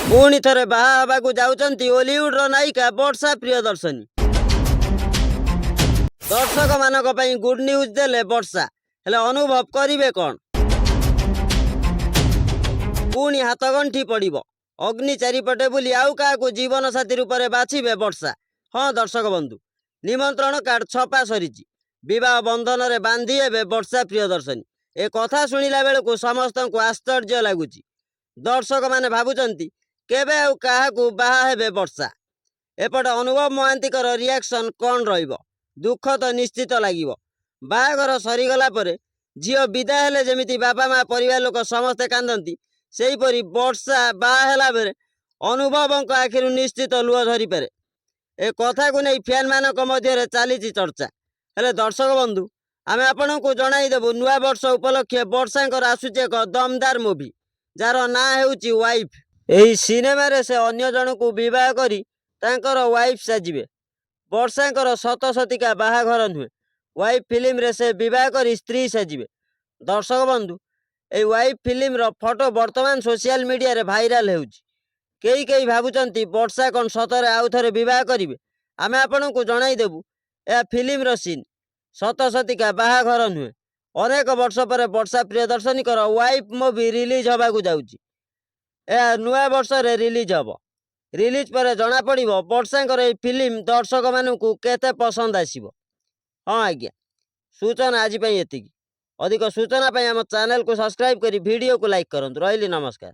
पुणी थरे बाहा हवाकू जाउचंती ओलीवुड रो नायिका वर्षा प्रियदर्शनी। दर्शक मानक पई गुड न्यूज देले वर्षा हेले अनुभव करिवे कोन। पुणी हाथगंठी पड़िबो अग्नि चारिपटे बुली आउ काहाकू जीवन साथी रूपे बाछिबे वर्षा। हाँ दर्शक बंधु निमंत्रण कार्ड छपा सरीची विवाह बंधन रे बांधी हेबे वर्षा प्रियदर्शनी। ए कथा सुनिला बेलकू समस्त को आश्चर्य लगुची। दर्शक माने भाबुचंती केबे आउ काहाकू बाहा हेबे वर्षा। एपटे अनुभव महांतीकर रिएक्शन कौन रहिबो। दुख तो निश्चित लगिबो। बाहाघर सरीगला परे झील विदा हेले जेमिति बापा माँ परिवार लोक समस्ते कांदंती सेहीपरि वर्षा बाहा हेला बेले अनुभवଙ୍କ आखिरु निश्चित लुह झरी पारे। ए कथा को नहीं फैन मानक मध्य चलीची चर्चा। हेले दर्शक बंधु आमे आपनकू जणाई देबु नुआ वर्ष उपलक्षे वर्षांकर आसुची एक दमदार मूवी जार ना हेउची वाइफ। एही सिनेमा रे से अन्य जनकू विवाह करी तांकर वाइफ साजिबे। वर्षांकर सतसतिका बाहाघर नुहे वाइफ फिल्म रे से विवाह करी स्त्री साजिबे। दर्शक बंधु ए वाइफ फिल्म रो फोटो वर्तमान सोशल मीडिया रे भाइराल हेउची। कई कई भाबुचंती वर्षा कौन सतरे आउ थरे विवाह करिवे। आमे आपनकू जणाई देबु ए फिल्म रो सीन सतसतिका बाहाघर नुहे अनेक वर्ष पर वर्षा प्रियदर्शनी कर वाइफ मूवी रिलीज होबाकू जाउची। ए नुआ वर्ष रे रिलीज हबो। रिलीज पर जना पड़िबो वर्षांकर ए फिल्म दर्शक मानकू केते पसंद आसीबो। हाँ आज्ञा सूचना आज पई एतिकी। अधिक सूचना पई हम चैनल को सब्सक्राइब करी वीडियो को लाइक करंतु। रहिली नमस्कार।